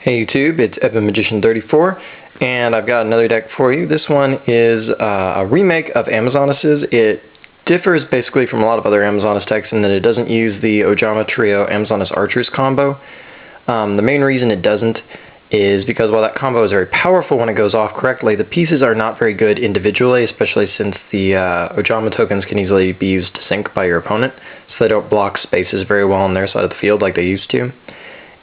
Hey YouTube, it's EvanMagician34, and I've got another deck for you. This one is a remake of Amazonas'. It differs basically from a lot of other Amazonas decks in that it doesn't use the Ojama Trio Amazonas Archers combo. The main reason it doesn't is because while that combo is very powerful when it goes off correctly, the pieces are not very good individually, especially since the Ojama tokens can easily be used to sync by your opponent, so they don't block spaces very well on their side of the field like they used to.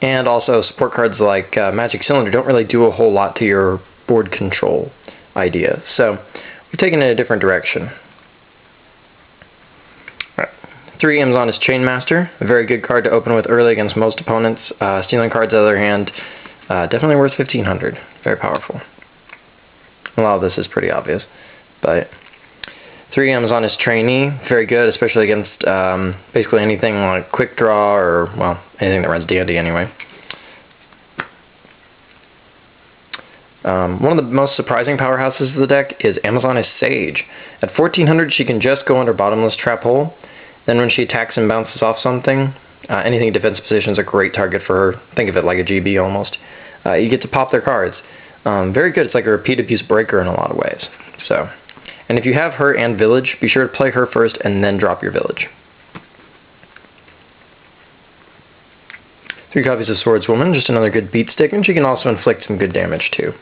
And also, support cards like Magic Cylinder don't really do a whole lot to your board control idea. So, we've taken it in a different direction. Right. 3 Amazonas Chainmaster, a very good card to open with early against most opponents. Stealing cards, on the other hand, definitely worth 1500. Very powerful. A lot of this is pretty obvious, but 3 Amazonas Trainee, very good, especially against basically anything like Quick Draw or, well, anything that runs D&D anyway. One of the most surprising powerhouses of the deck is Amazonas Sage. At 1400, she can just go under Bottomless Trap Hole. Then when she attacks and bounces off something, anything in defensive position is a great target for her. Think of it like a GB almost. You get to pop their cards. Very good. It's like a repeat abuse breaker in a lot of ways. So. And if you have her and Village, be sure to play her first and then drop your Village. 3 copies of Swordswoman, just another good beat stick, and she can also inflict some good damage too.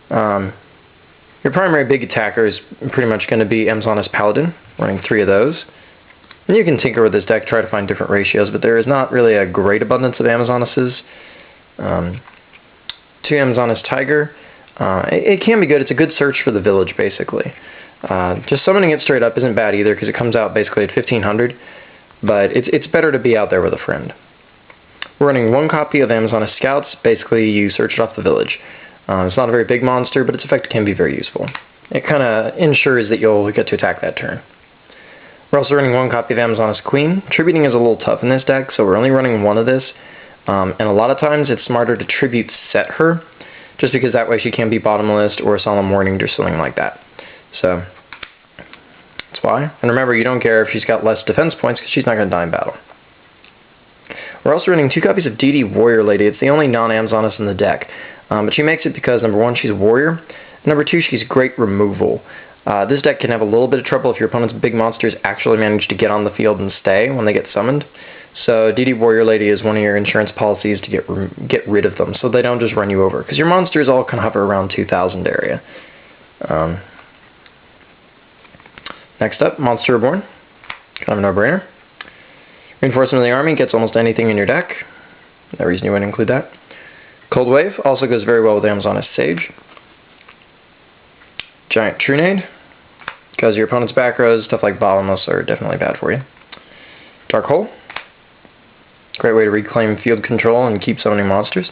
Your primary big attacker is pretty much going to be Amazonas Paladin, running 3 of those. And you can tinker with this deck, try to find different ratios, but there is not really a great abundance of Amazonases. 2 Amazonas Tiger. It can be good. It's a good search for the Village, basically. Just summoning it straight up isn't bad either, because it comes out basically at 1500, but it's better to be out there with a friend. We're running 1 copy of Amazonas Scouts. Basically, you search it off the Village. It's not a very big monster, but its effect can be very useful. It kind of ensures that you'll get to attack that turn. We're also running 1 copy of Amazonas Queen. Tributing is a little tough in this deck, so we're only running 1 of this, and a lot of times it's smarter to Tribute set her, just because that way she can be bottomless or a Solemn Warning or something like that. So, that's why. And remember, you don't care if she's got less defense points, because she's not going to die in battle. We're also running 2 copies of DD Warrior Lady. It's the only non-Amazonas in the deck. But she makes it because, number 1, she's a warrior. Number 2, she's great removal. This deck can have a little bit of trouble if your opponent's big monsters actually manage to get on the field and stay when they get summoned. So DD Warrior Lady is one of your insurance policies to get rid of them, so they don't just run you over. Because your monsters all can hover around 2000 area. Next up, Monster Reborn. Kind of a no-brainer. Reinforcement of the Army gets almost anything in your deck. No reason you wouldn't include that. Cold Wave also goes very well with Amazonas Sage. Giant Trunade, because your opponent's back rows, stuff like Bottomless, are definitely bad for you. Dark Hole, great way to reclaim field control and keep summoning monsters.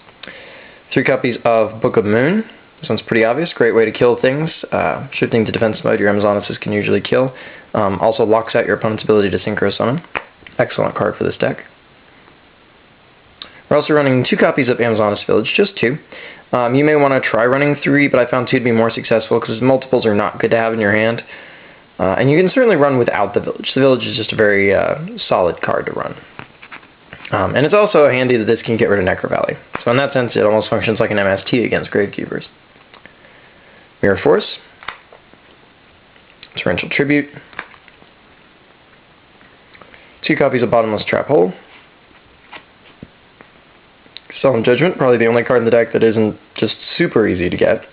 3 copies of Book of Moon. This one's pretty obvious. Great way to kill things. Shifting to defense mode, your Amazonas can usually kill. Also locks out your opponent's ability to synchro summon. Excellent card for this deck. We're also running 2 copies of Amazonas Village, just 2. You may want to try running 3, but I found 2 to be more successful because multiples are not good to have in your hand. And you can certainly run without the Village. The Village is just a very solid card to run. And it's also handy that this can get rid of Necro Valley. So in that sense, it almost functions like an MST against Gravekeepers. Mirror Force. Torrential Tribute. 2 copies of Bottomless Trap Hole. Solemn Judgment, probably the only card in the deck that isn't just super easy to get.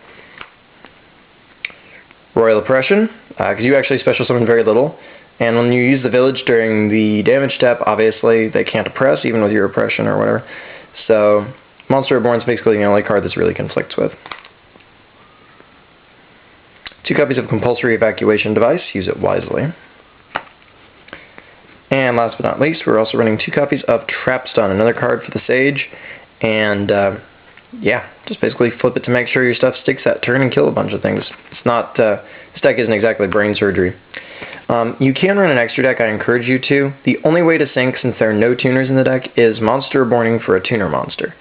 Royal Oppression, because you actually special summon very little, and when you use the Village during the damage step, obviously they can't oppress, even with your oppression or whatever. So, Monster Reborn is basically the only card this really conflicts with. 2 copies of Compulsory Evacuation Device, use it wisely. And last but not least, we're also running 2 copies of Trapstun, another card for the Sage. And, yeah, just basically flip it to make sure your stuff sticks that turn and kill a bunch of things. It's not, this deck isn't exactly brain surgery. You can run an extra deck, I encourage you to. The only way to sync, since there are no tuners in the deck, is Monster Reborning for a tuner monster.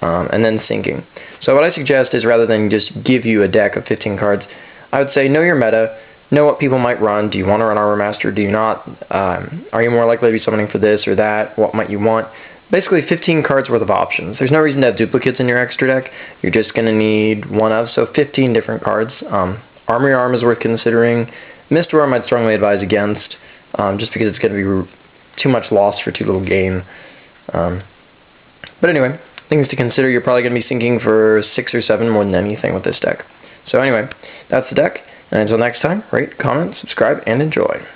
And then syncing. So what I suggest is, rather than just give you a deck of 15 cards, I would say know your meta, know what people might run. Do you want to run Armor Master? Do you not? Are you more likely to be summoning for this or that? What might you want? basically 15 cards worth of options. There's no reason to have duplicates in your extra deck. You're just going to need one of, so 15 different cards. Armory Arm is worth considering. Mistworm I'd strongly advise against, just because it's going to be too much loss for too little gain. But anyway, things to consider. You're probably going to be sinking for 6 or 7 more than anything with this deck. So anyway, that's the deck. And until next time, rate, comment, subscribe, and enjoy.